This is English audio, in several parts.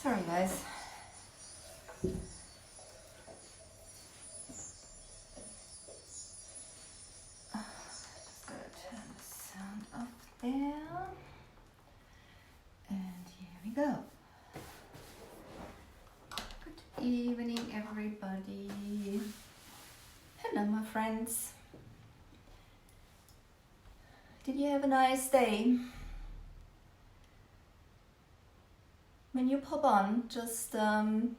Sorry guys. Just gotta turn the sound up there. And here we go. Good evening everybody. Hello my friends. Did you have a nice day? When you pop on, just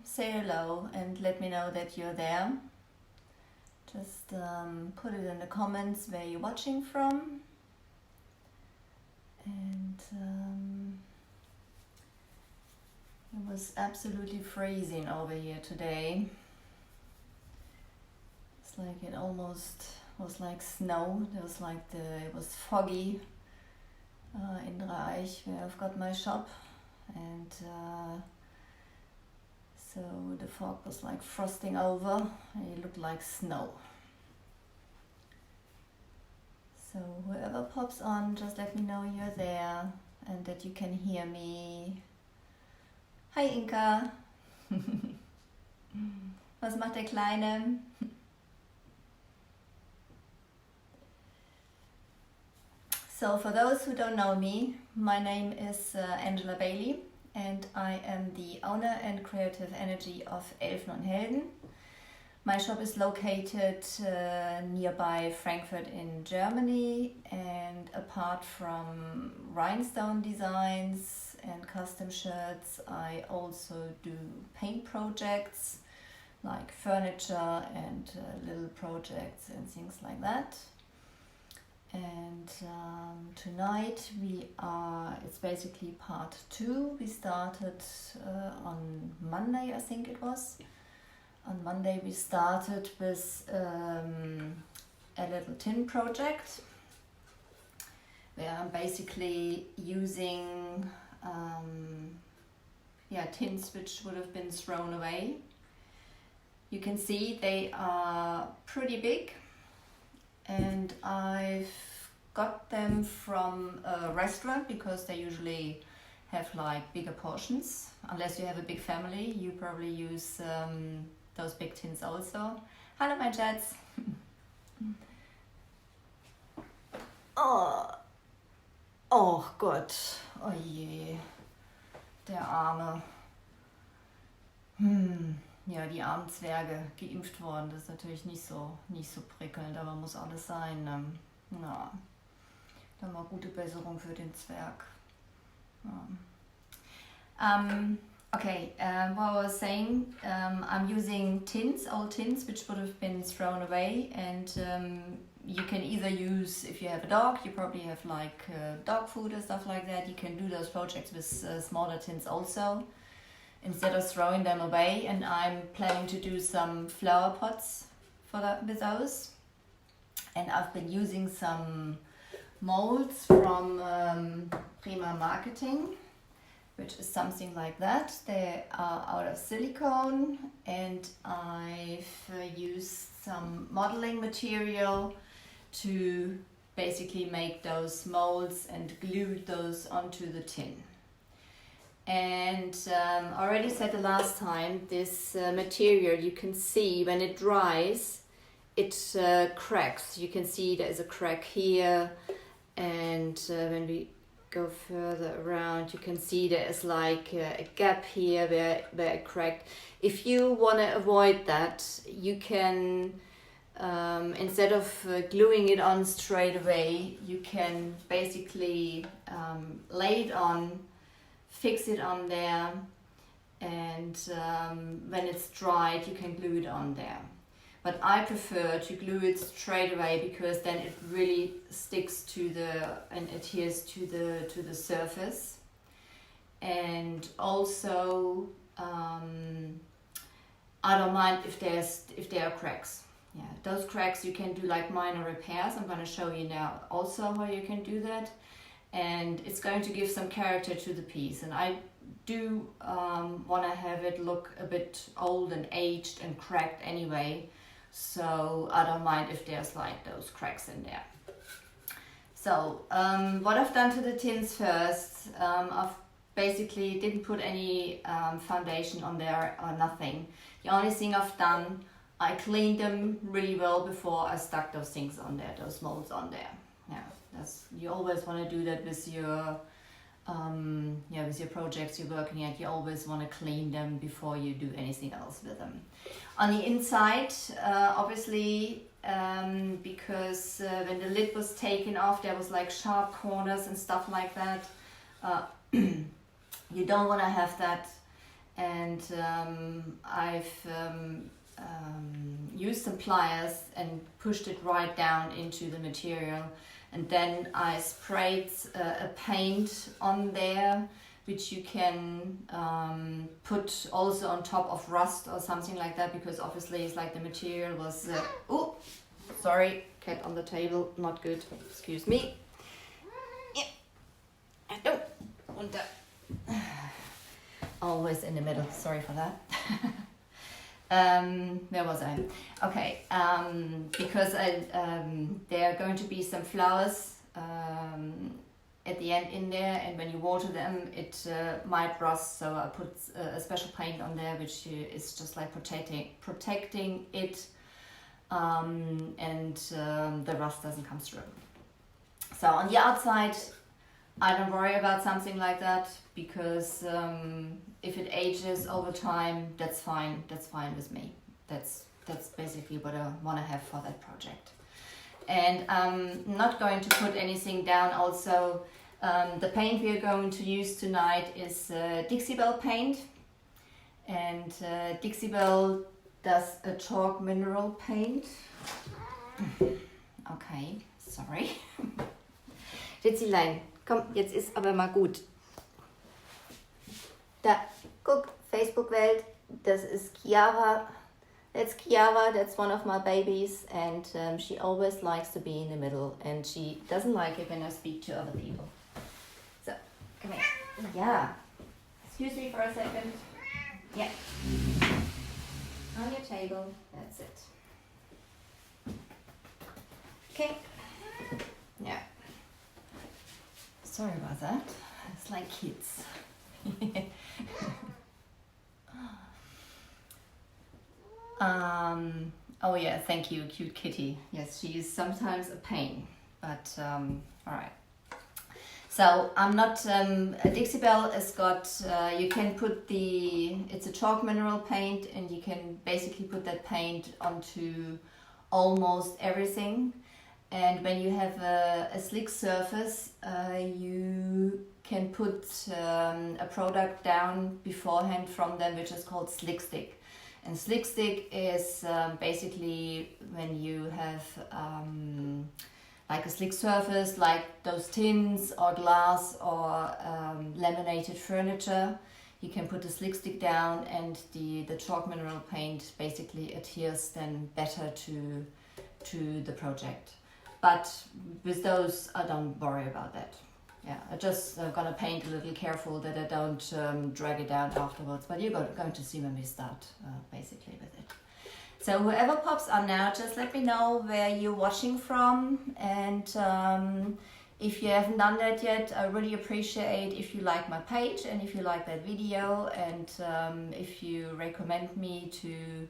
say hello and let me know that you're there. Just put it in the comments where you're watching from. And it was absolutely freezing over here today. It's like it almost was like snow. It was foggy in Reich where I've got my shop. And so the fog was like frosting over and it looked like snow. So whoever pops on, just let me know you're there and that you can hear me. Hi Inka! Was macht der Kleine? So for those who don't know me, my name is Angela Bailey and I am the owner and creative energy of Elfen Helden. My shop is located nearby Frankfurt in Germany, and apart from Rhinestonedesigns and Custom Shirts, I also do paint projects like furniture and little projects and things like that. And tonight it's basically part 2. We started on Monday, I think it was. On Monday we started with a little tin project where I'm basically using tins which would have been thrown away. You can see they are pretty big. And I've got them from a restaurant because they usually have like bigger portions. Unless you have a big family, you probably use those big tins also. Hello my chats. Oh Gott, oh je, der Arme. Ja, die armen Zwerge, geimpft worden, das ist natürlich nicht so prickelnd, aber muss alles sein. Na, dann mal gute Besserung für den Zwerg. Okay, what I was saying, I'm using old tins, which would have been thrown away, and you can either use, if you have a dog, you probably have like dog food and stuff like that, you can do those projects with smaller tins also, instead of throwing them away. And I'm planning to do some flower pots with those. And I've been using some molds from Prima Marketing, which is something like that. They are out of silicone, and I've used some modeling material to basically make those molds and glue those onto the tin. And I already said the last time, this material, you can see when it dries, it cracks. You can see there's a crack here, and when we go further around, you can see there's like a gap here where it cracked. If you want to avoid that, you can, instead of gluing it on straight away, you can basically lay it on, fix it on there, and when it's dried you can glue it on there. But I prefer to glue it straight away because then it really sticks to and adheres to the surface. And also I don't mind if there are cracks. Yeah, those cracks you can do like minor repairs. I'm going to show you now also how you can do that. And it's going to give some character to the piece, and I do want to have it look a bit old and aged and cracked anyway, so I don't mind if there's like those cracks in there. So what I've done to the tins first, I've basically didn't put any foundation on there or nothing. The only thing I've done, I cleaned them really well before I stuck those things on there, those molds on there. Yeah, you always want to do that with your with your projects you're working at. You always want to clean them before you do anything else with them. On the inside, obviously, because when the lid was taken off, there was like sharp corners and stuff like that. You don't want to have that. And I've used some pliers and pushed it right down into the material. And then I sprayed a paint on there, which you can put also on top of rust or something like that, because obviously it's like the material was... oh, sorry, cat on the table, not good, excuse me. Yeah, I don't want that. Always in the middle, sorry for that. Where was I? Okay, because there are going to be some flowers at the end in there, and when you water them it might rust, so I put a special paint on there which is just like protecting it, and the rust doesn't come through. So on the outside I don't worry about something like that, because if it ages over time, that's fine with me. That's basically what I want to have for that project. And I'm not going to put anything down. Also, the paint we are going to use tonight is Dixie Belle paint, and Dixie Belle does a chalk mineral paint. Okay, sorry. Ritzilein, komm, jetzt ist aber mal gut. Da, guck, Facebook-Welt, das ist Chiara. That's Chiara, that's one of my babies, and she always likes to be in the middle, and she doesn't like it when I speak to other people. So, come here. Yeah. Excuse me for a second. Yeah. On your table, that's it. Okay. Yeah. Sorry about that. It's like kids. Oh yeah, thank you, cute kitty. Yes, she is sometimes a pain, but all right. So I'm not, Dixie Belle has got, you can put it's a chalk mineral paint, and you can basically put that paint onto almost everything. And when you have a slick surface, you can put a product down beforehand from them, which is called Slick Stick. And Slick Stick is basically when you have like a slick surface, like those tins or glass or laminated furniture. You can put the Slick Stick down, and the chalk mineral paint basically adheres then better to the project. But with those, I don't worry about that. Yeah, I just gonna paint a little careful that I don't drag it down afterwards. But you're going to see when we start basically with it. So whoever pops on now, just let me know where you're watching from. And if you haven't done that yet, I really appreciate if you like my page and if you like that video, and if you recommend me to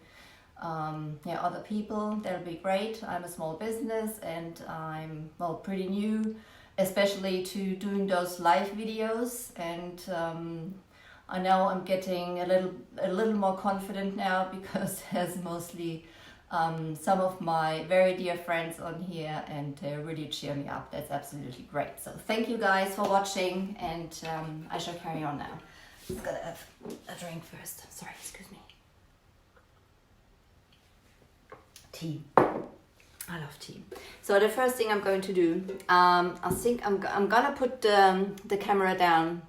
other people, that'll be great. I'm a small business, and I'm pretty new, especially to doing those live videos, and I know I'm getting a little more confident now, because there's mostly some of my very dear friends on here, and they really cheer me up. That's absolutely great. So thank you guys for watching, and I shall carry on now. I'm gonna have a drink first. Sorry, excuse me. Tea. I love tea. So the first thing I'm going to do, I think I'm gonna put the camera down,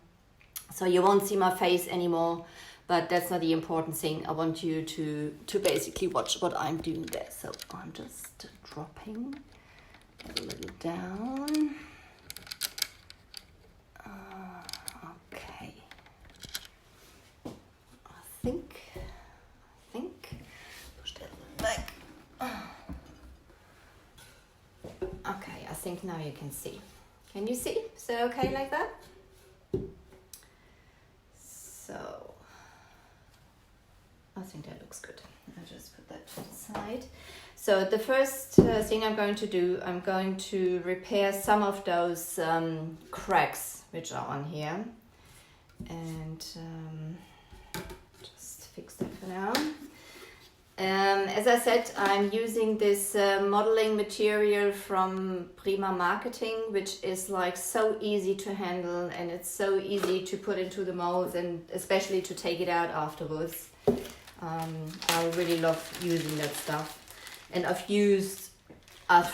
so you won't see my face anymore, but that's not the important thing. I want you to basically watch what I'm doing there. So I'm just dropping a little down. Okay. I think push that a little back. Okay, I think now you can see. Can you see? Is that okay like that? think that looks good. I'll just put that to the side. So the first thing I'm going to do, I'm going to repair some of those cracks which are on here. And just fix that for now. As I said, I'm using this modeling material from Prima Marketing, which is like so easy to handle, and it's so easy to put into the molds, and especially to take it out afterwards. I really love using that stuff. And I've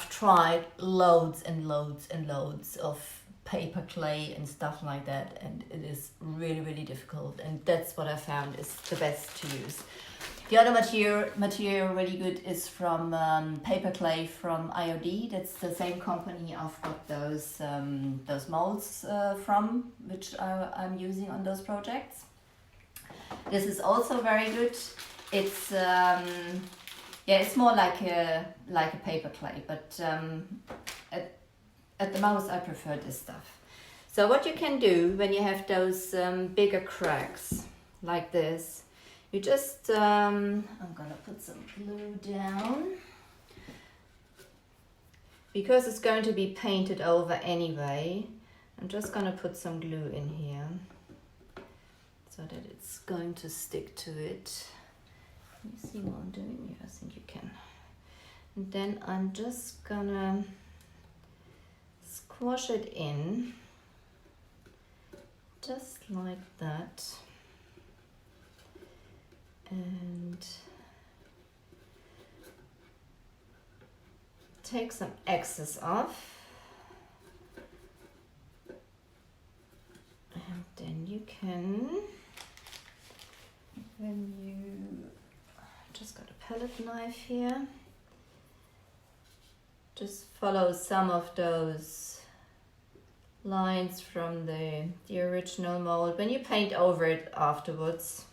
tried loads and loads and loads of paper clay and stuff like that, and it is really, really difficult. And that's what I found is the best to use. The other material really good is from paper clay from IOD. That's the same company I've got those molds from, which I'm using on those projects. This is also very good. It's it's more like a paper clay, but at the most I prefer this stuff. So what you can do when you have those bigger cracks like this, you just, I'm gonna put some glue down, because it's going to be painted over anyway. I'm just gonna put some glue in here so that it's going to stick to it. Can you see what I'm doing? Yeah, I think you can. And then I'm just gonna squash it in, just like that. And take some excess off, and then you can, when you just got a palette knife here, just follow some of those lines from the original mold. When you paint over it afterwards,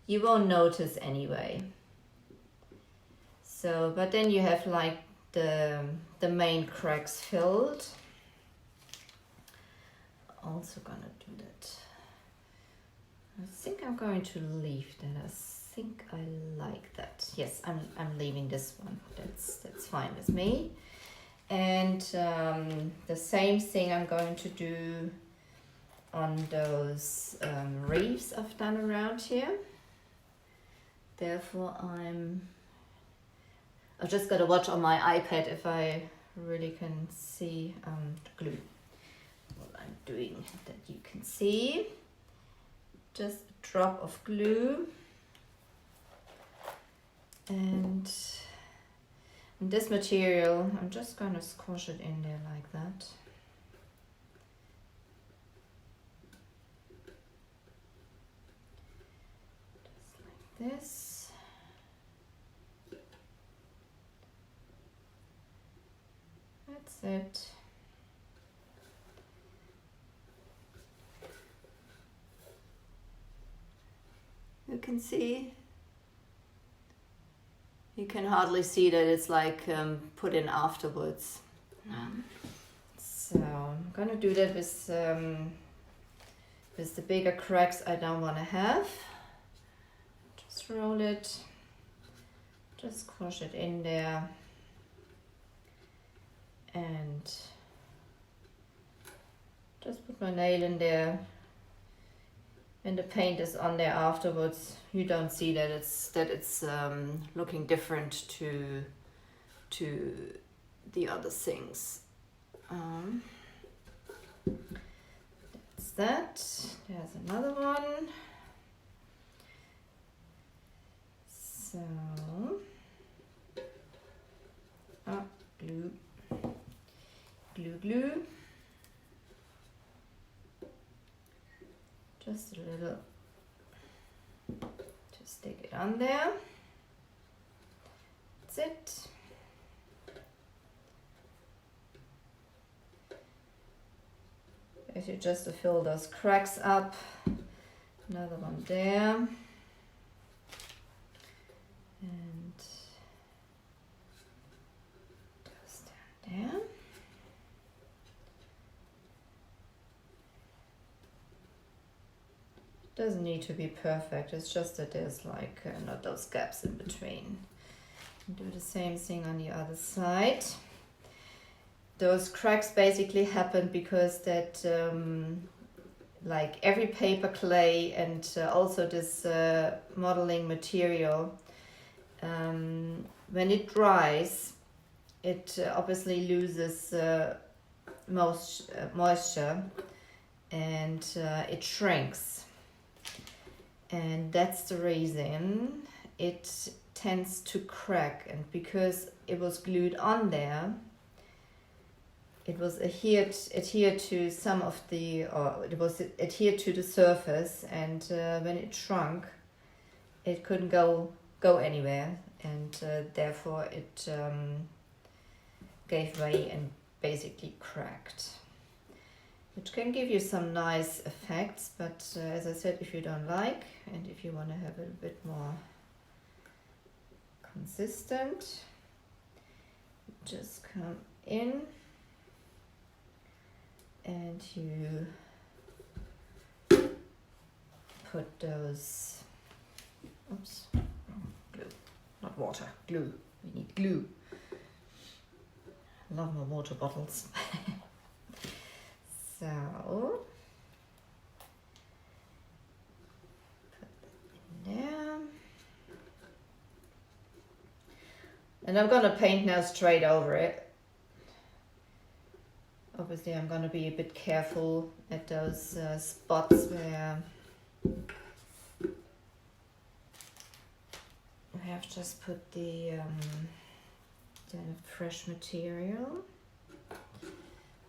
you won't notice anyway. So, but then you have like the main cracks filled. Also gonna do that. I think I'm going to leave that. I think I like that. Yes, I'm leaving this one. That's fine with me. And the same thing I'm going to do on those reefs I've done around here. Therefore, I've just got to watch on my iPad if I really can see the glue. What I'm doing that you can see. Just a drop of glue. And this material, I'm just going to squash it in there like that. Just like this. That's it. You can see, you can hardly see that it's like put in afterwards. So I'm gonna do that with the bigger cracks I don't want to have. Just roll it, just squash it in there, and just put my nail in there. When the paint is on there afterwards, you don't see that it's looking different to the other things. That's that. There's another one. So, glue, glue, glue. Just a little to stick it on there. That's it. If you just to fill those cracks up, another one there, and goes down there. Doesn't need to be perfect, it's just that there's like not those gaps in between. Do the same thing on the other side. Those cracks basically happen because that like every paper clay and also this modeling material, when it dries, it obviously loses most moisture, and it shrinks. And that's the reason it tends to crack. And because it was glued on there, it was adhered to some of the, or it was adhered to the surface, and when it shrunk, it couldn't go anywhere, and therefore it gave way and basically cracked. Which can give you some nice effects, but as I said, if you don't like, and if you want to have it a bit more consistent, just come in and you put those, oops, glue, not water, glue, we need glue. I love my water bottles. So, put that in there. And I'm gonna paint now straight over it. Obviously I'm gonna be a bit careful at those spots where I have just put the fresh material.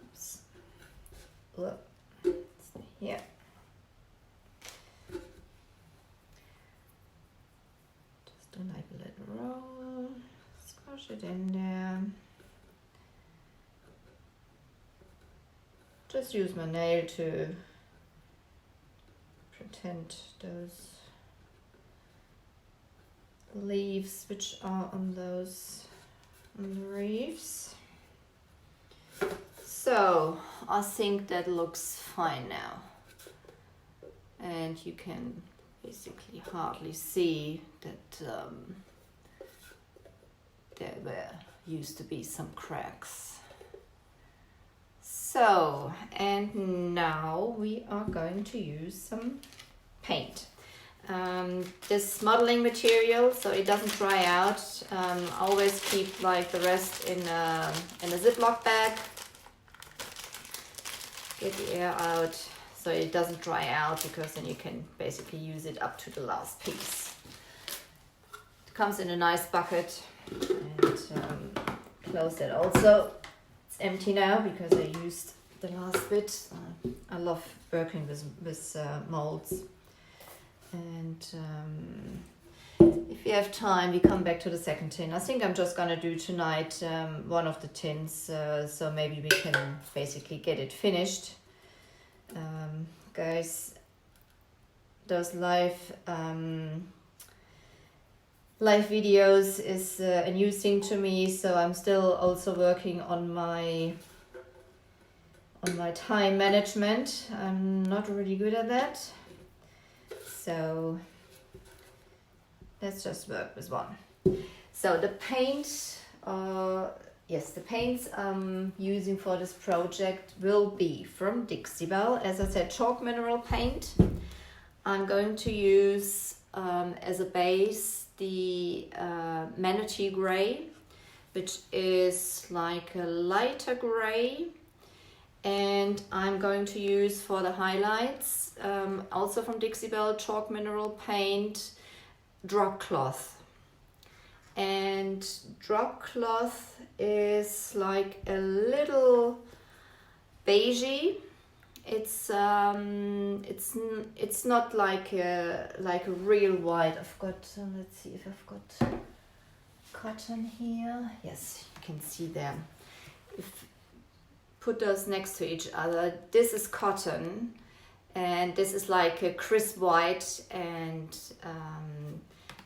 Oops. Look, yeah. Just do like a little roll, squash it in there. Just use my nail to pretend those leaves which are on the reefs. So I think that looks fine now, and you can basically hardly see that there used to be some cracks. So, and now we are going to use some paint. This modeling material, so it doesn't dry out, always keep like the rest in a Ziploc bag. Get the air out so it doesn't dry out, because then you can basically use it up to the last piece. It comes in a nice bucket, and close that also. It's empty now because I used the last bit. I love working with molds. And if you have time, we come back to the second tin. I think I'm just gonna do tonight one of the tins, so maybe we can basically get it finished. Guys, those live videos is a new thing to me, so I'm still also working on my time management. I'm not really good at that. So let's just work with one. So the paint, the paints I'm using for this project will be from Dixie Belle. As I said, chalk mineral paint. I'm going to use as a base the Manatee Grey, which is like a lighter grey. And I'm going to use for the highlights, also from Dixie Belle, chalk mineral paint, drop cloth. And drop cloth is like a little beigey. It's not like a real white. I've got let's see if I've got cotton here. Yes, you can see them. Put those next to each other. This is cotton, and this is like a crisp white, and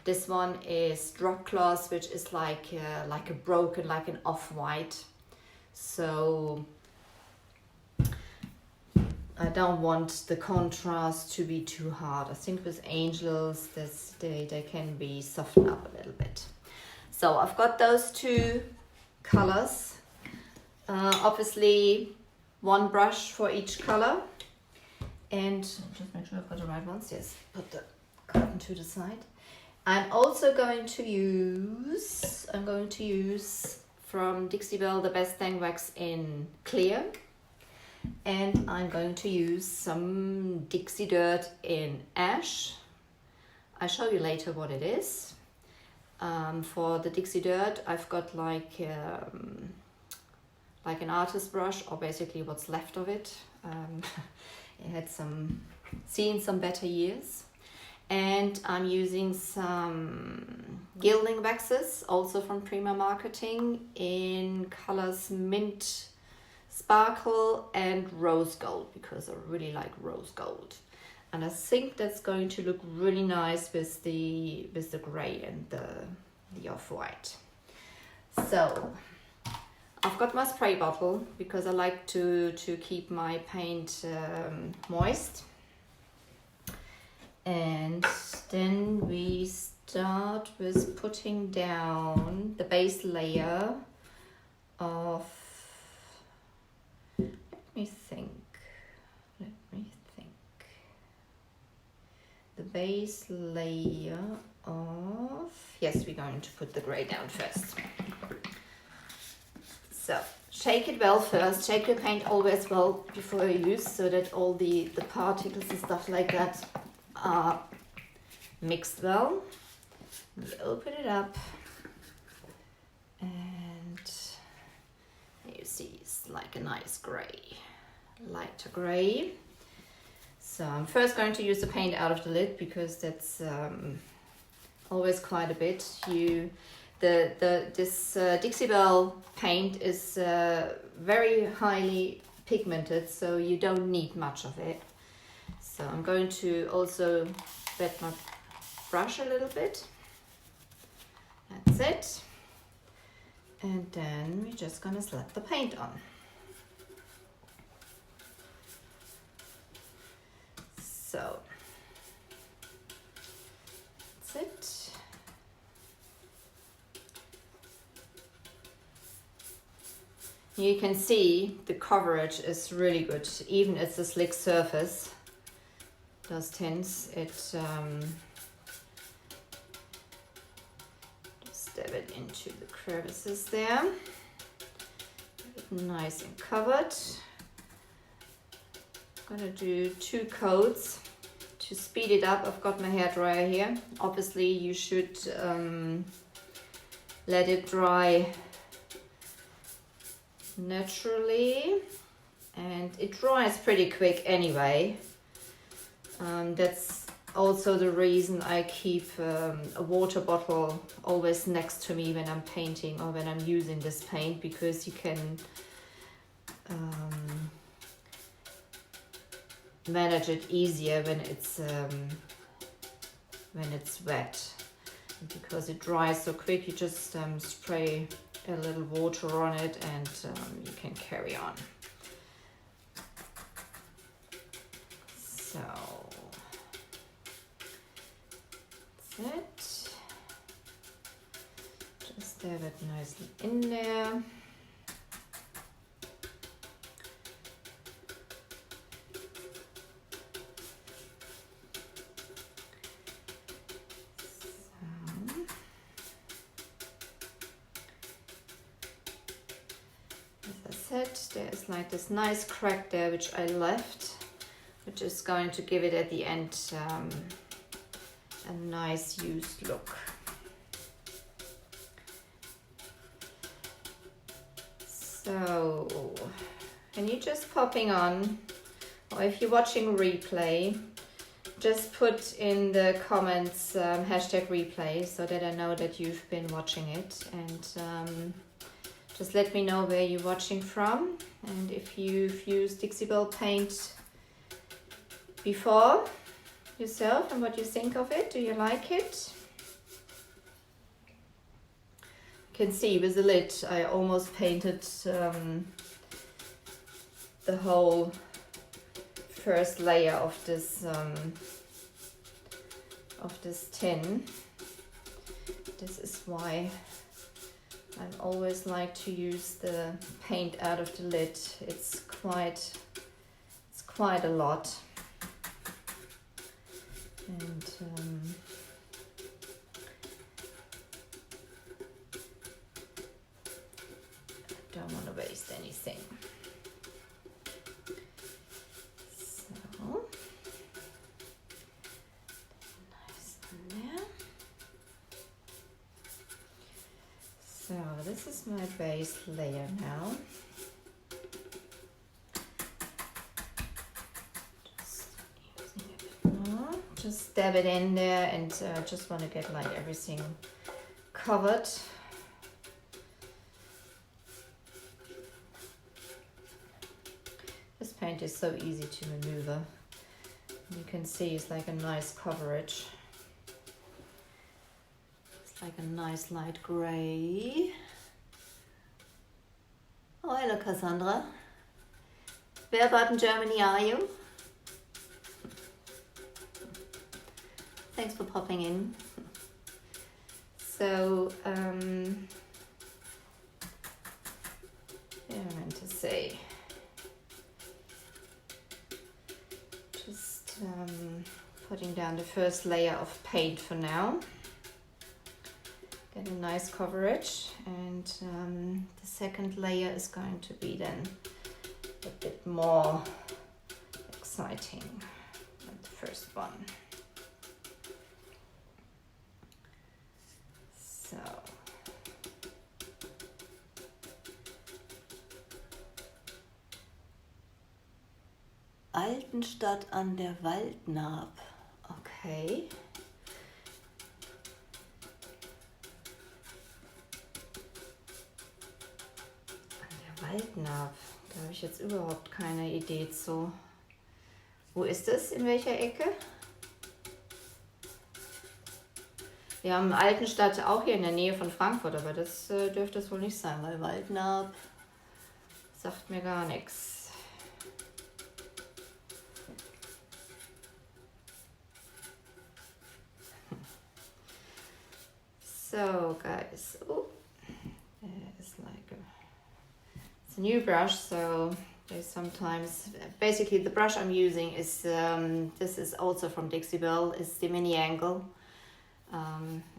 this one is drop cloth, which is like a broken, like an off-white. So I don't want the contrast to be too hard. I think with angels, they can be softened up a little bit. So I've got those two colors. Obviously, one brush for each color. And just make sure I've got the right ones. Yes, put the cotton to the side. I'm also going to use, from Dixie Belle the Best Dang Wax in clear. And I'm going to use some Dixie Dirt in ash. I'll show you later what it is. For the Dixie Dirt, I've got like an artist brush, or basically what's left of it. It had seen some better years. And I'm using some gilding waxes, also from Prima Marketing, in colors Mint, Sparkle and Rose Gold, because I really like Rose Gold. And I think that's going to look really nice with the grey and the off-white. So I've got my spray bottle because I like to keep my paint moist. And then we start with putting down the base layer of, let me think, the base layer of, yes, we're going to put the grey down first. So shake it well first, shake your paint always well before you use, so that all the particles and stuff like that are mixed well. We'll open it up, and you see it's like a nice grey, lighter grey. So I'm first going to use the paint out of the lid, because that's always quite a bit. This Dixie Belle paint is very highly pigmented, so you don't need much of it. So I'm going to also wet my brush a little bit. That's it. And then we're just gonna slap the paint on. So that's it. You can see the coverage is really good, even it's a slick surface. Those tints, it just dab it into the crevices there. Get it nice and covered. I'm gonna do 2 coats to speed it up. I've got my hairdryer here. Obviously, you should let it dry naturally, and it dries pretty quick anyway. That's also the reason I keep a water bottle always next to me when I'm painting or when I'm using this paint, because you can manage it easier when it's wet. Because it dries so quick, you just spray a little water on it, and you can carry on. So that's it. Just dab it nicely in there. There's like this nice crack there which I left, which is going to give it at the end a nice used look. So when you're just popping on, or if you're watching replay, just put in the comments hashtag replay, so that I know that you've been watching it, and just let me know where you're watching from, and if you've used Dixie Belle paint before yourself and what you think of it. Do you like it? You can see with the lid I almost painted the whole first layer of this tin. This is why I always like to use the paint out of the lid. It's quite a lot, and I don't want to waste anything. So nice in there. So this is my base layer now. Just dab it in there, and just want to get like everything covered. This paint is so easy to maneuver. You can see it's like a nice coverage. It's like a nice light gray. Oh, hello Cassandra. Where about in Germany are you? Thanks for popping in. So, yeah, I meant to say, just putting down the first layer of paint for now. Get a nice coverage, and the second layer is going to be then a bit more exciting than the first one. So, Altenstadt an der Waldnaab. Okay. An der Waldnaab. Da habe ich jetzt überhaupt keine Idee zu. Wo ist es? In welcher Ecke? Wir haben Altenstadt auch hier in der Nähe von Frankfurt, aber das dürfte es wohl nicht sein, weil Waldnaab sagt mir gar nichts. So guys, it's like it's a new brush, so there's sometimes, basically the brush I'm using is, this is also from Dixie Belle, it's the mini angle.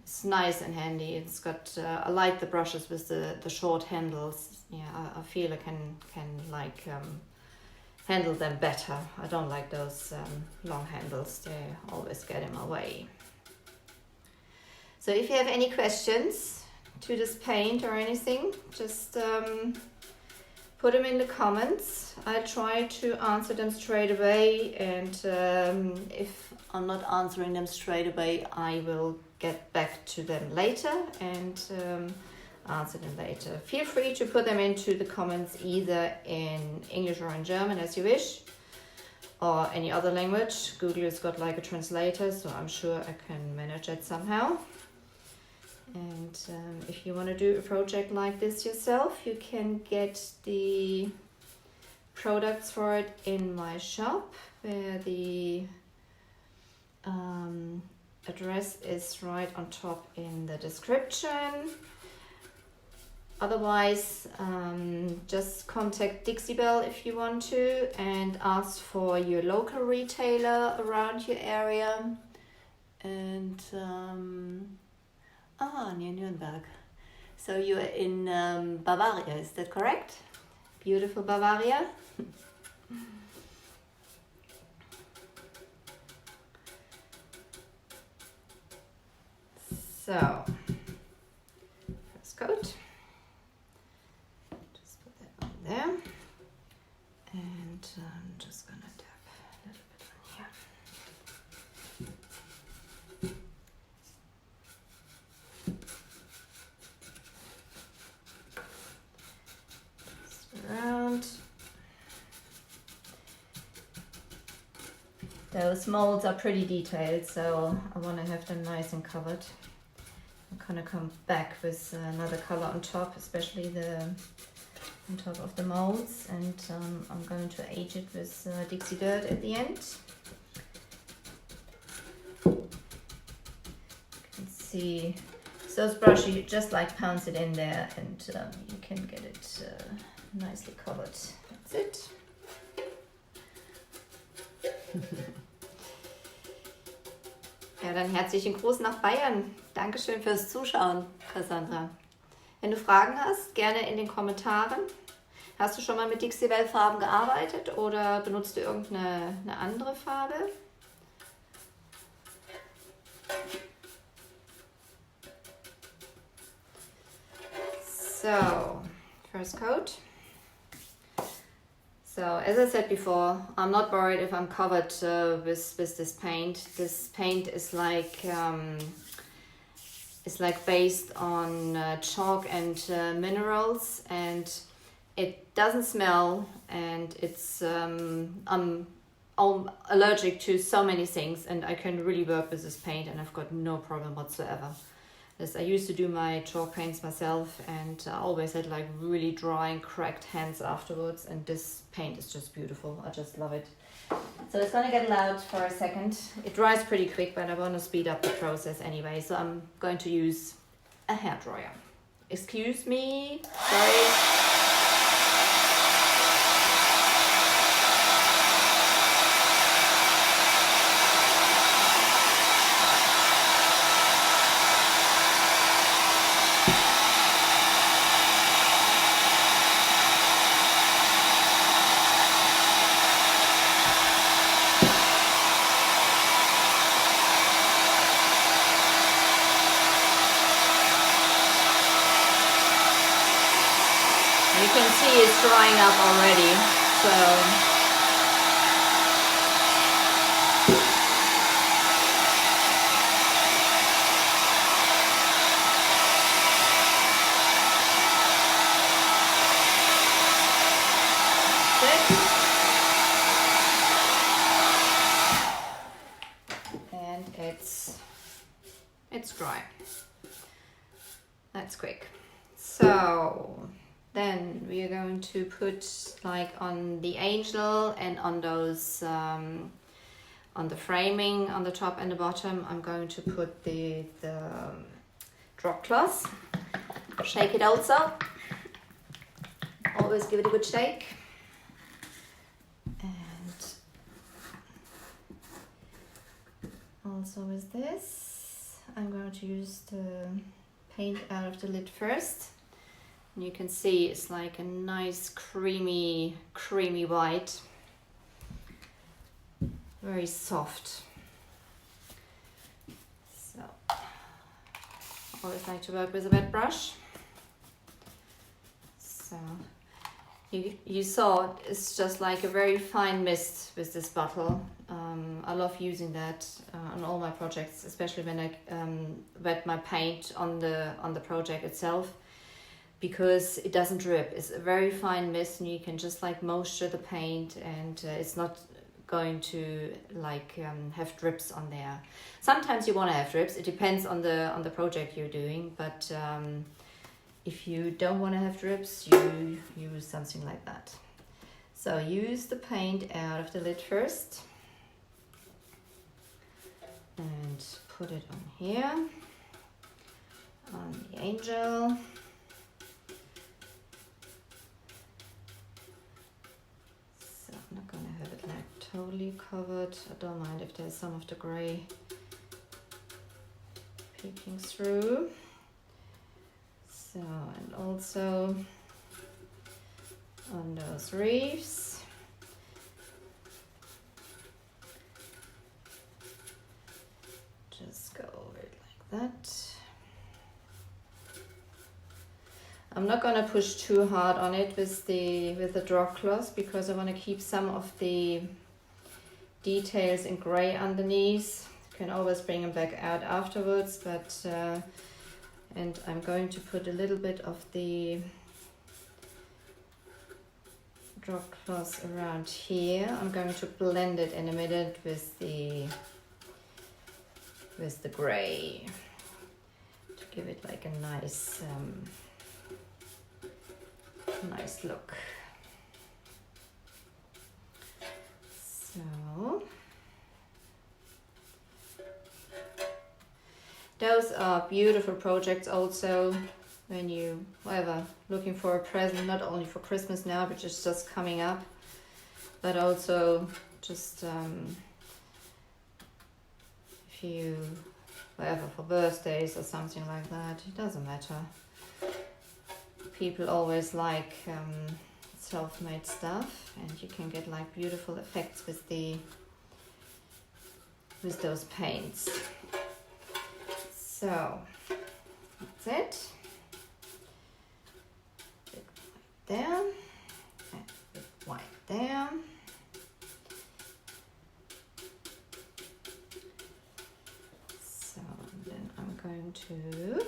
It's nice and handy. It's got, I like the brushes with the short handles. Yeah, I feel I can like handle them better. I don't like those long handles. They always get in my way. So if you have any questions to this paint or anything, just put them in the comments. I try to answer them straight away, and if I'm not answering them straight away, I will get back to them later and answer them later. Feel free to put them into the comments either in English or in German as you wish, or any other language. Google has got like a translator, so I'm sure I can manage it somehow. And if you want to do a project like this yourself, you can get the products for it in my shop, where the address is right on top in the description. Otherwise, just contact Dixie Belle if you want to, and ask for your local retailer around your area. And near Nuremberg. So you're in Bavaria, is that correct? Beautiful Bavaria. So, first coat. Just put that on there. And I'm just gonna dab a little bit on here. Around. Those molds are pretty detailed, so I want to have them nice and covered. I'm gonna come back with another color on top, especially the on top of the molds, and I'm going to age it with Dixie Dirt at the end. You can see, so it's brushy, just like pounce it in there, and you can get it nicely covered. That's it. Ja, dann herzlichen Gruß nach Bayern. Dankeschön fürs Zuschauen, Cassandra. Wenn du Fragen hast, gerne in den Kommentaren. Hast du schon mal mit Dixie Belle Farben gearbeitet oder benutzt du irgendeine andere Farbe? So, first coat. So, as I said before, I'm not worried if I'm covered with this paint. This paint is like based on chalk and minerals, and it doesn't smell, and it's I'm allergic to so many things, and I can really work with this paint, and I've got no problem whatsoever. I used to do my chalk paints myself, and I always had like really dry and cracked hands afterwards, and this paint is just beautiful. I just love it. So it's gonna get loud for a second. It dries pretty quick, but I want to speed up the process anyway, so I'm going to use a hairdryer. Excuse me, sorry. You can see it's drying up already, so and it's dry. That's quick. So then we are going to put like on the angel and on those on the framing on the top and the bottom, I'm going to put the drop cloth. Shake it also. Always give it a good shake. And also with this, I'm going to use the paint out of the lid first. And you can see it's like a nice creamy white, very soft. So I always like to work with a wet brush. So you saw it's just like a very fine mist with this bottle. I love using that on all my projects, especially when I wet my paint on the project itself, because it doesn't drip. It's a very fine mist, and you can just like moisture the paint, and it's not going to like have drips on there. Sometimes you want to have drips. It depends on the project you're doing, but if you don't want to have drips, you use something like that. So use the paint out of the lid first and put it on here, on the angel. So I'm not going to have it like totally covered. I don't mind if there's some of the gray peeking through. So, and also on those reefs. Just go over it like that. I'm not going to push too hard on it with the drop cloth, because I want to keep some of the details in gray underneath. You can always bring them back out afterwards, but and I'm going to put a little bit of the drop cloth around here. I'm going to blend it in a minute with the gray to give it like a nice nice look. So those are beautiful projects also when you whatever looking for a present, not only for Christmas now, which is just coming up, but also just if you whatever for birthdays or something like that, it doesn't matter. People always like self-made stuff, and you can get like beautiful effects with those paints. So that's it. Big white there, and big white there. So then I'm going to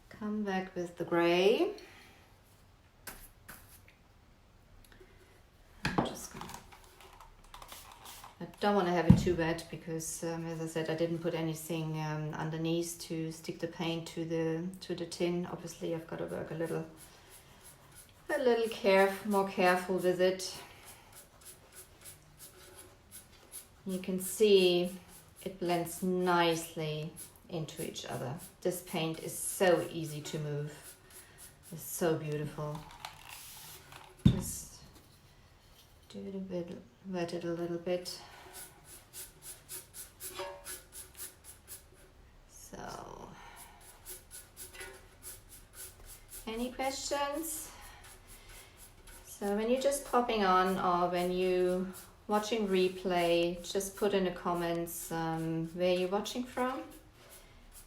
come back with the gray. I don't want to have it too wet because, as I said, I didn't put anything underneath to stick the paint to the tin. Obviously, I've got to work a little more careful with it. You can see it blends nicely into each other. This paint is so easy to move. It's so beautiful. Just do it a bit, wet it a little bit. So, any questions? So when you're just popping on or when you watching replay, just put in the comments where you're watching from.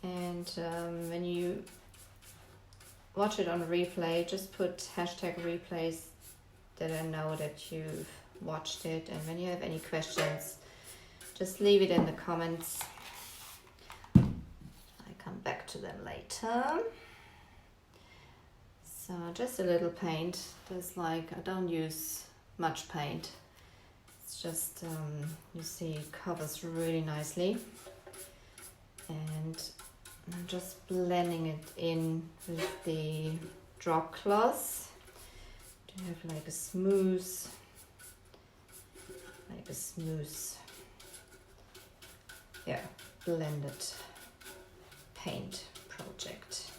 And when you watch it on replay, just put #replays that I know that you've watched it. And when you have any questions, just leave it in the comments. I come back to them later. So just a little paint. There's like, I don't use much paint. It's just, you see it covers really nicely. And I'm just blending it in with the drop cloth to have like a smooth blended paint project.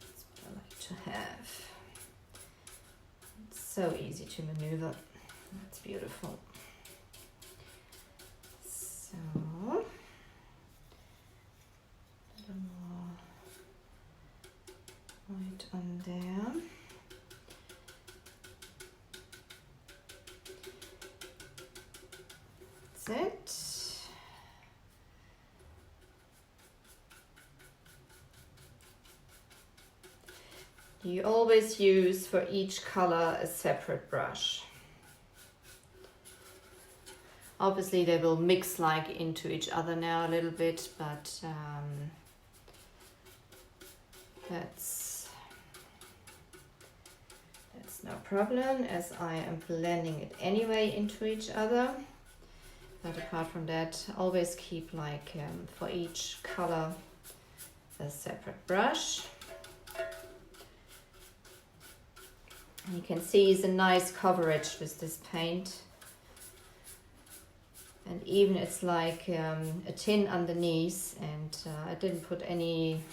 That's what I like to have. It's so easy to maneuver. That's beautiful. So a little more white on there. That's it. You always use for each color a separate brush. Obviously they will mix like into each other now a little bit, but that's no problem, as I am blending it anyway into each other. But apart from that, always keep like for each color a separate brush. You can see it's a nice coverage with this paint. And even it's like a tin underneath, and I didn't put anything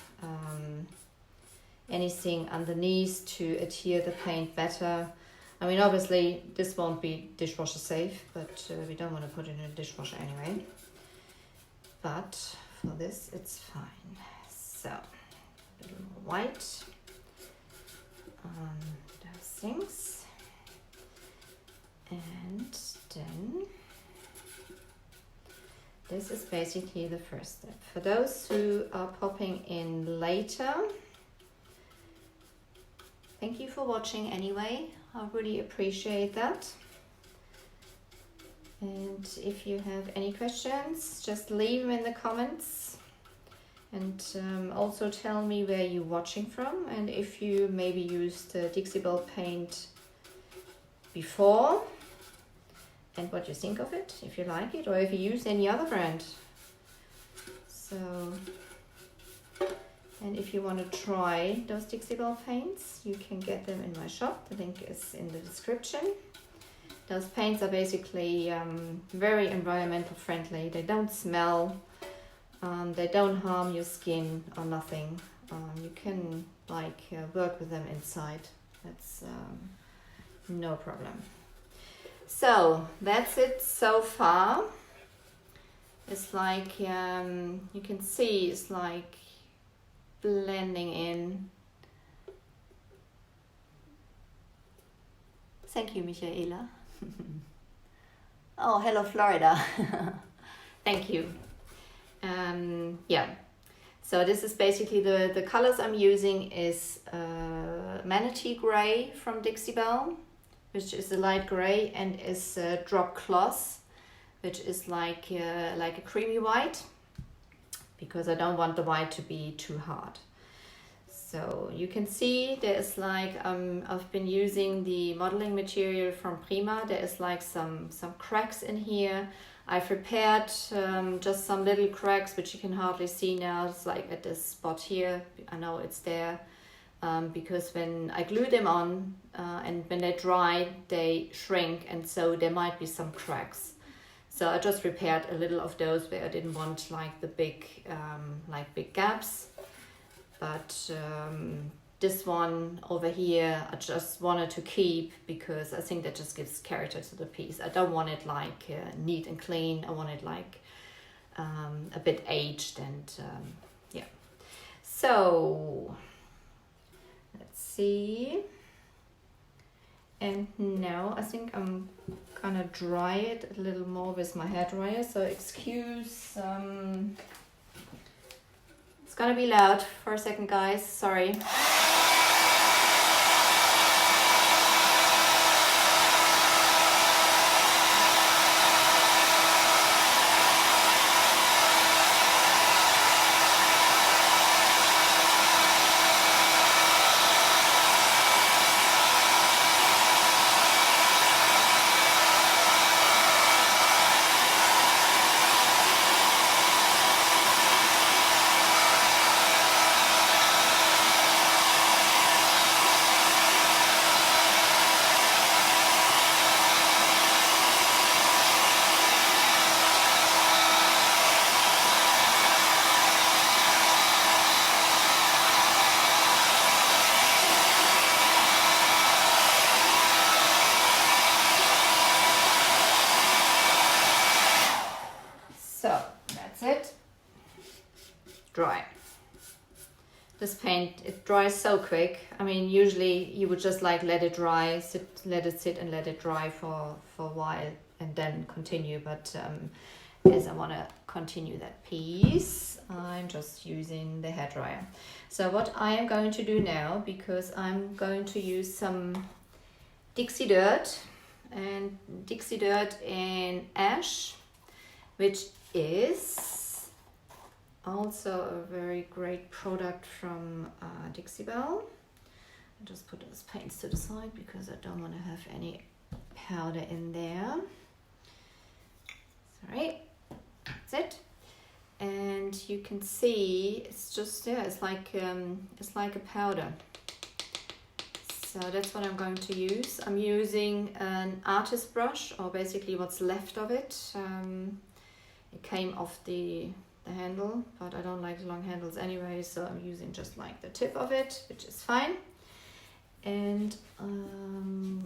underneath to adhere the paint better. I mean, obviously this won't be dishwasher safe, but we don't want to put it in a dishwasher anyway. But for this, it's fine. So, a little more white on those things. And then this is basically the first step. For those who are popping in later, thank you for watching anyway. I really appreciate that. And if you have any questions, just leave them in the comments. And also tell me where you're watching from, and if you maybe used Dixie Belle paint before, and what you think of it, if you like it, or if you use any other brand. So, and if if you want to try those Dixie Belle paints, you can get them in my shop. The link is in the description. Those paints are basically very environmental friendly. They don't smell, they don't harm your skin or nothing. You can like work with them inside. That's no problem. So that's it so far. It's like you can see it's like blending in. Thank you, Michaela. Oh, hello, Florida. Thank you. Yeah. So this is basically the colors I'm using is Manatee Gray from Dixie Belle, which is a light gray, and is Drop Cloth, which is like a creamy white, because I don't want the white to be too hard. So you can see there's like I've been using the modeling material from Prima. There is like some cracks in here. I've repaired just some little cracks which you can hardly see now. It's like at this spot here. I know it's there because when I glue them on and when they dry, they shrink, and so there might be some cracks. So I just repaired a little of those where I didn't want like the big gaps. But this one over here I just wanted to keep because I think that just gives character to the piece. I don't want it like neat and clean. I want it like a bit aged, and yeah. So let's see. And now I think I'm gonna dry it a little more with my hairdryer. So excuse it's gonna be loud for a second, guys. Sorry. So that's it. Dry. This paint, it dries so quick. I mean, usually you would just like let it dry, let it sit and let it dry for a while and then continue. But as I want to continue that piece, I'm just using the hairdryer. So what I am going to do now, because I'm going to use some Dixie Dirt in Ash, which is also a very great product from Dixie Belle. I'll just put those paints to the side because I don't want to have any powder in there. Sorry, that's it. And you can see it's just it's like a powder. So that's what I'm going to use. I'm using an artist brush, or basically what's left of it. It came off the handle, but I don't like long handles anyway, so I'm using just like the tip of it, which is fine. And I'm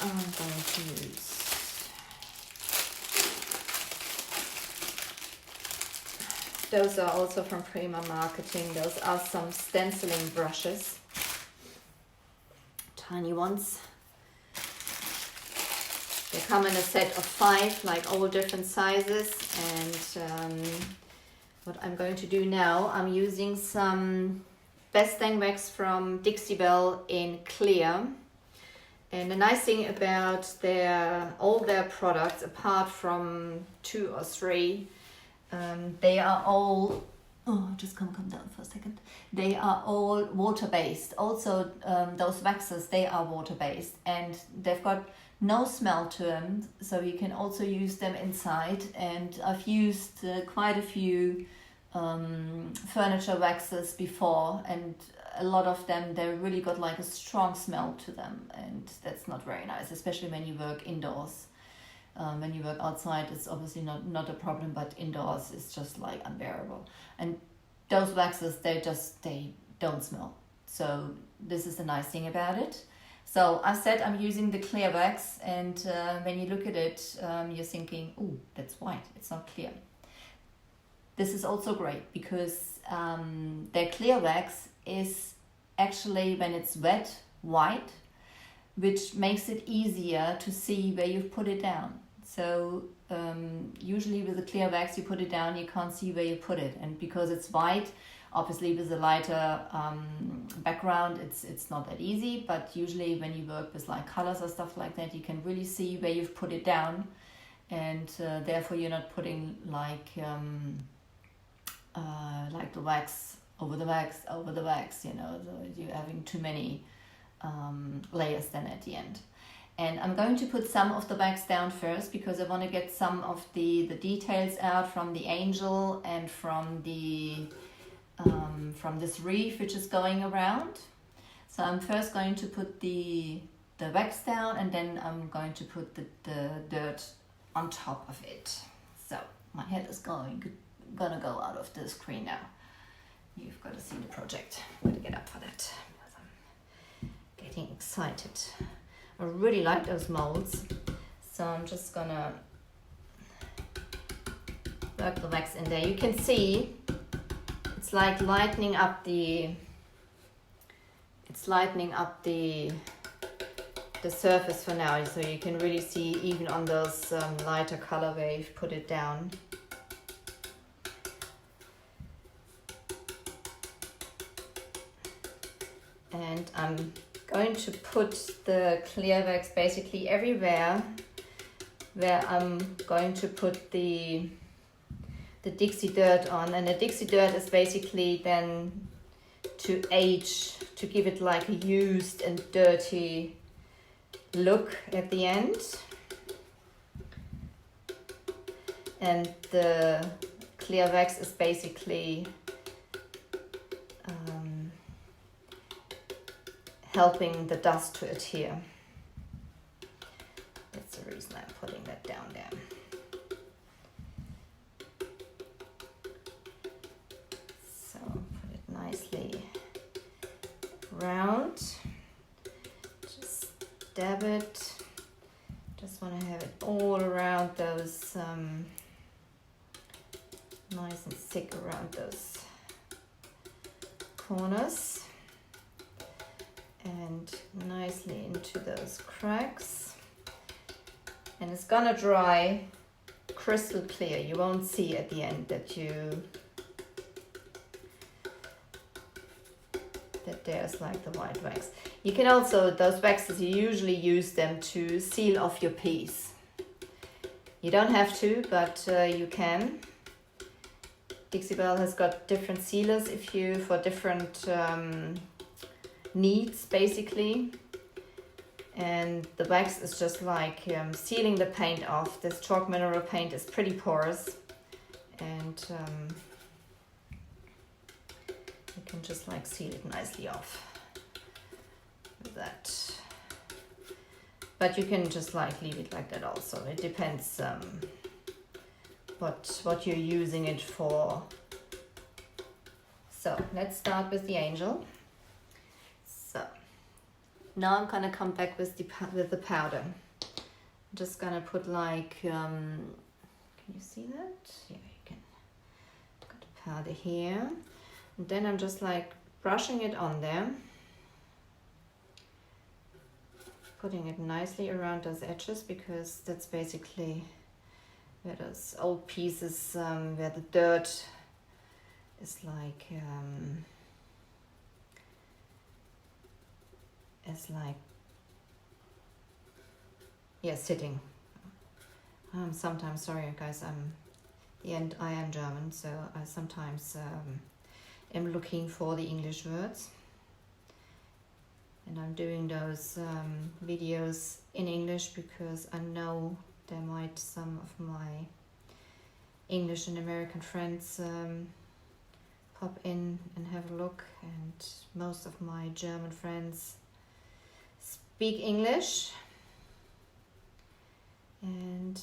going to use those are also from Prima Marketing. Those are some stenciling brushes, tiny ones. They come in a set of 5, like all different sizes. And what I'm going to do now, I'm using some Best Dang Wax from Dixie Belle in clear. And the nice thing about all their products, apart from 2 or 3, they are all, just come down for a second. They are all water-based. Also, those waxes, they are water-based. And they've got no smell to them, so you can also use them inside. And I've used quite a few furniture waxes before, and a lot of them, they really got like a strong smell to them, and that's not very nice, especially when you work indoors. When you work outside, it's obviously not a problem, but indoors it's just like unbearable. And those waxes, they don't smell. So this is the nice thing about it. So I said I'm using the clear wax, and when you look at it, you're thinking, oh, that's white, it's not clear. This is also great because their clear wax is actually, when it's wet, white, which makes it easier to see where you've put it down. So usually with the clear wax, you put it down, you can't see where you put it. And because it's white, obviously with a lighter background, it's not that easy, but usually when you work with like colors or stuff like that, you can really see where you've put it down, and therefore you're not putting like the wax over the wax over the wax, you know, so you're having too many layers then at the end. And I'm going to put some of the wax down first because I want to get some of the details out from the angel and from this wreath which is going around. So I'm first going to put the wax down, and then I'm going to put the dirt on top of it. So my head is gonna go out of the screen now. You've got to see the project. I'm gonna get up for that because I'm getting excited. I really like those molds, so I'm just gonna work the wax in there. You can see it's like lightening up the surface for now, so you can really see even on those lighter color where you've put it down. And I'm going to put the clear wax basically everywhere where I'm going to put the Dixie dirt on. And the Dixie dirt is basically then to age, to give it like a used and dirty look at the end. And the clear wax is basically helping the dust to adhere. That's the reason I'm putting that down there. So put it nicely round. Just dab it. Just want to have it all around those, nice and thick around those corners. And nicely into those cracks, and it's gonna dry crystal clear. You won't see at the end that there's like the white wax. You can also, those waxes, you usually use them to seal off your piece. You don't have to, but you can. Dixie Belle has got different sealers for different needs basically, and the wax is just like sealing the paint off. This chalk mineral paint is pretty porous, and you can just like seal it nicely off with that. But you can just like leave it like that also. It depends what you're using it for. So let's start with the angel. So now I'm gonna come back with the powder. I'm just gonna put like, can you see that? Yeah, you can. Got the powder here, and then I'm just like brushing it on there, putting it nicely around those edges, because that's basically where those old pieces, where the dirt is like sitting. Sometimes, sorry guys, I am German, so I sometimes am looking for the English words, and I'm doing those videos in English, because I know there might some of my English and American friends pop in and have a look, and most of my German friends speak English, and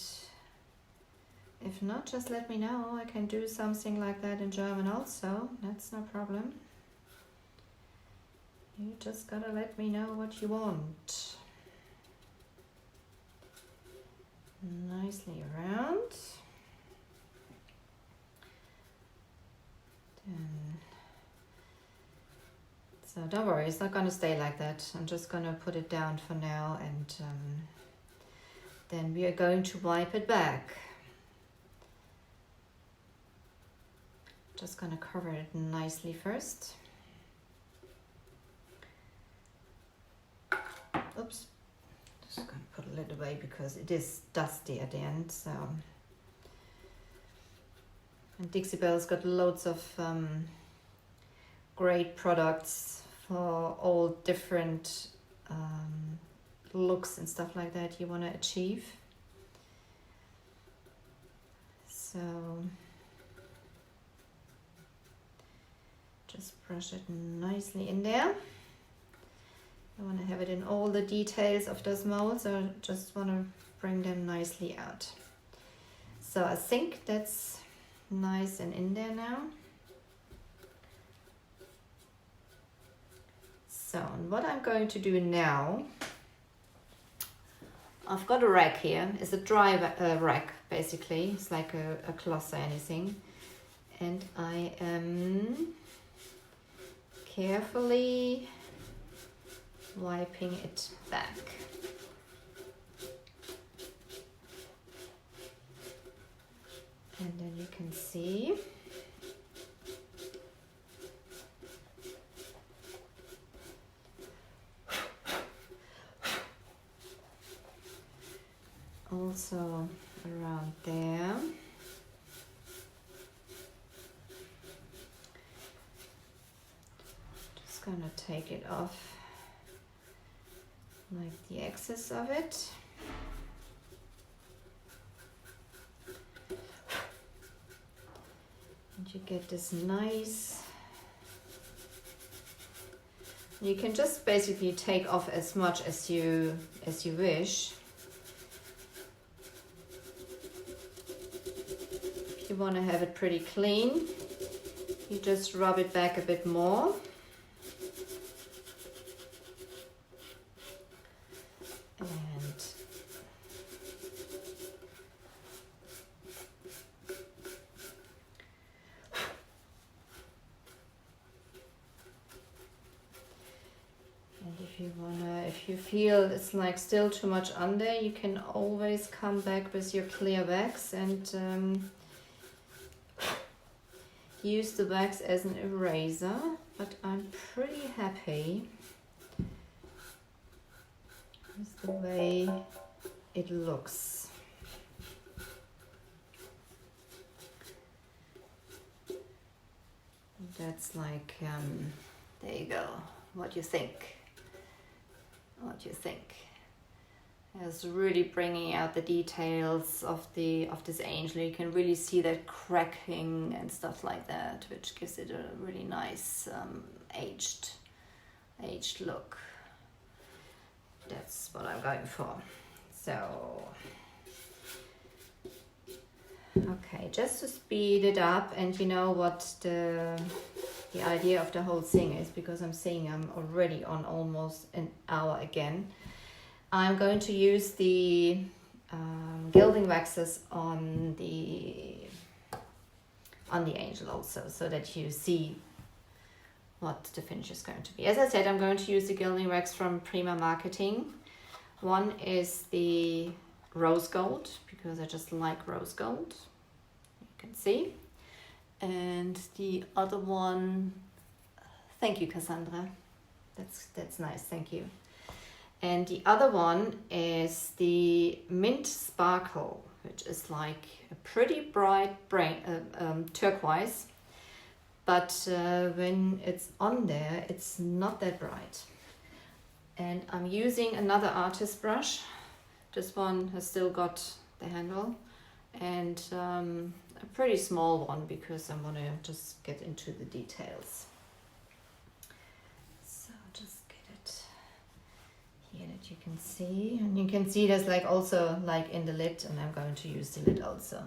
if not, just let me know. I can do something like that in German also, that's no problem. You just gotta let me know what you want. Nicely around. So don't worry, it's not going to stay like that. I'm just going to put it down for now, and then we are going to wipe it back. Just going to cover it nicely first. Oops, just going to put a little away because it is dusty at the end. So, and Dixie Belle's got loads of great products for all different looks and stuff like that you want to achieve. So just brush it nicely in there. I want to have it in all the details of those molds, so I just want to bring them nicely out. So I think that's nice and in there now. So what I'm going to do now, I've got a rack here. It's a dry rack basically. It's like a cloth or anything. And I am carefully wiping it back. And then you can see also around there. Just gonna take it off like the excess of it. And you get this nice, you can just basically take off as much as you wish. If you want to have it pretty clean, you just rub it back a bit more. If you feel it's like still too much under, you can always come back with your clear wax and use the wax as an eraser, but I'm pretty happy with the way it looks. That's like, there you go. What do you think? What do you think? It's really bringing out the details of this angel. You can really see that cracking and stuff like that, which gives it a really nice aged look. That's what I'm going for. So, okay, just to speed it up, and you know what the idea of the whole thing is, because I'm seeing I'm already on almost an hour again. I'm going to use the gilding waxes on the angel also, so that you see what the finish is going to be. As I said, I'm going to use the gilding wax from Prima Marketing. One is the rose gold, because I just like rose gold, you can see. And the other one, thank you, Cassandra. That's nice, thank you. And the other one is the Mint Sparkle, which is like a pretty bright turquoise, but when it's on there, it's not that bright. And I'm using another artist brush, This one has still got the handle, and a pretty small one because I want to just get into the details. So just get it here that you can see, and you can see there's like also like in the lid, and I'm going to use the lid also.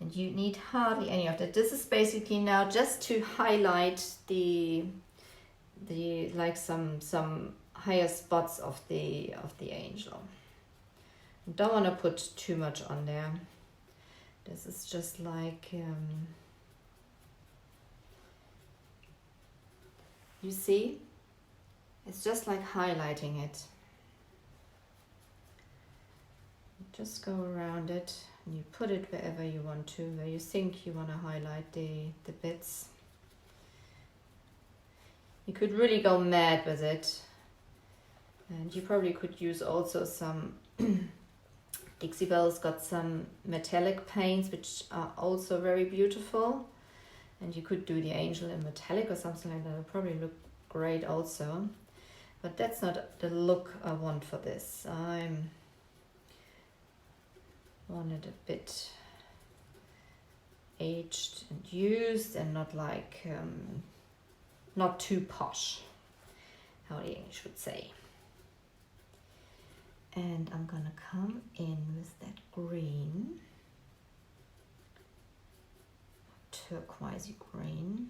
And you need hardly any of that. This is basically now just to highlight the like some higher spots of the angel. Don't want to put too much on there. This is just like you see, it's just like highlighting it. Just go around it and you put it wherever you want to, where you think you want to highlight the bits. You could really go mad with it, and you probably could use also some Dixie Belle's got some metallic paints which are also very beautiful, and you could do the angel in metallic or something like that. It would probably look great also, but that's not the look I want for this. I want it a bit aged and used and not like not too posh, how the English would say. And I'm gonna come in with that green, turquoisey green.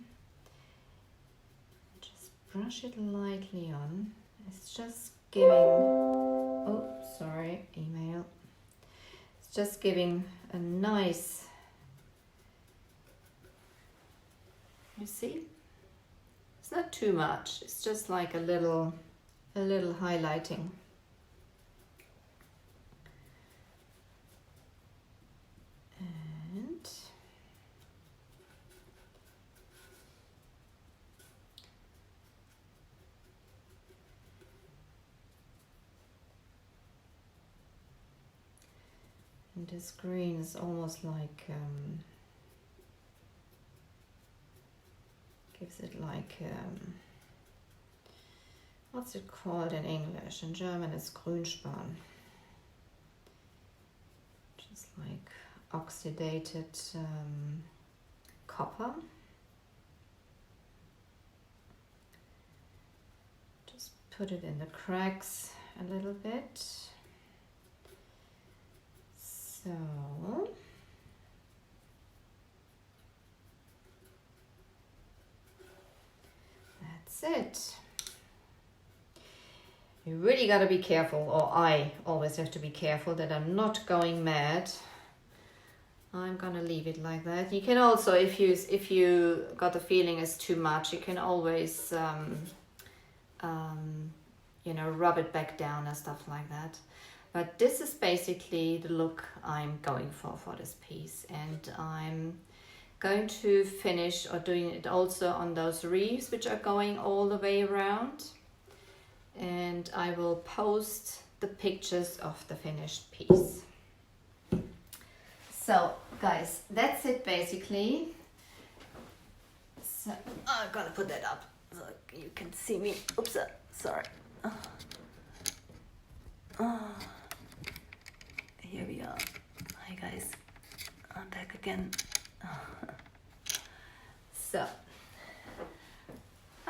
Just brush it lightly on. It's just giving, oh, sorry, email. It's just giving a nice, you see? It's not too much. It's just like a little highlighting. And this green is almost like gives it like what's it called in English? In German it's Grünspan. Just like oxidated copper. Just put it in the cracks a little bit. So that's it. You really got to be careful, or I always have to be careful that I'm not going mad. I'm gonna leave it like that. You can also, if you got the feeling it's too much, you can always you know, rub it back down and stuff like that. But this is basically the look I'm going for this piece, and I'm going to finish or doing it also on those wreaths which are going all the way around, and I will post the pictures of the finished piece. So guys, that's it basically. So I'm gonna put that up so you can see me. Oops, sorry. Here we are. Hi guys, I'm back again. So,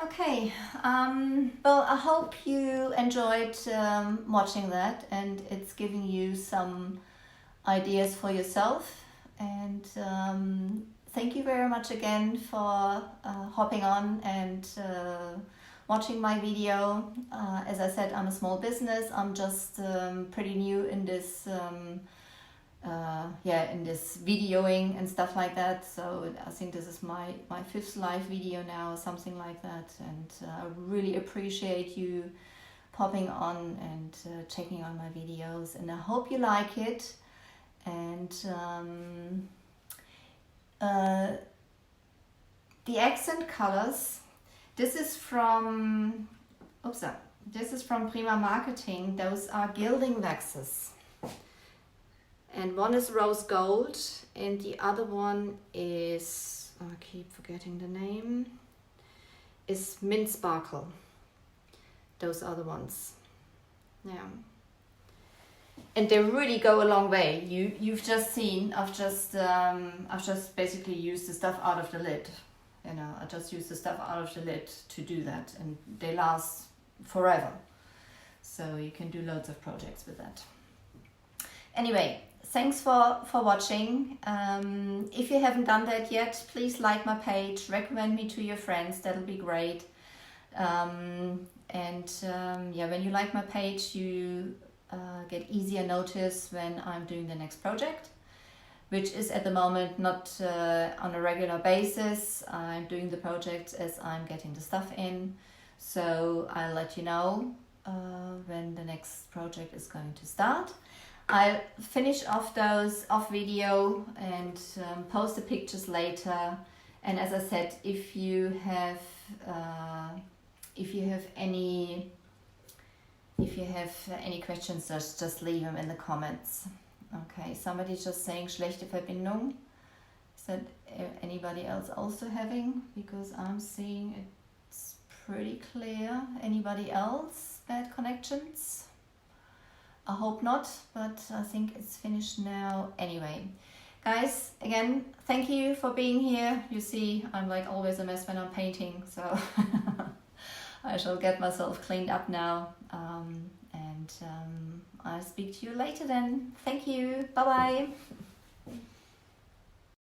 okay, well, I hope you enjoyed watching that, and it's giving you some ideas for yourself. And thank you very much again for hopping on and watching my video. As I said, I'm a small business. I'm just pretty new in this in this videoing and stuff like that. So I think this is my 5th live video now, something like that. And I really appreciate you popping on and checking on my videos. And I hope you like it. And the accent colors, this is from Prima Marketing. Those are gilding waxes, and one is rose gold and the other one is, I keep forgetting the name, is mint sparkle. Those are the ones. Yeah. And they really go a long way. You've just seen, I've just basically used the stuff out of the lid. You know, I just use the stuff out of the lid to do that, and they last forever. So you can do loads of projects with that. Anyway, thanks for watching. If you haven't done that yet, please like my page, recommend me to your friends, that'll be great. Yeah, when you like my page, you get easier notice when I'm doing the next project, which is at the moment not on a regular basis. I'm doing the project as I'm getting the stuff in, so I'll let you know when the next project is going to start. I'll finish off those off video and post the pictures later. And as I said, if you have any questions, just leave them in the comments. Okay, somebody's just saying schlechte Verbindung. Is that anybody else also having? Because I'm seeing it's pretty clear. Anybody else bad connections? I hope not, but I think it's finished now anyway. Guys, again, thank you for being here. You see, I'm like always a mess when I'm painting, so I shall get myself cleaned up now. I'll speak to you later then. Thank you. Bye-bye.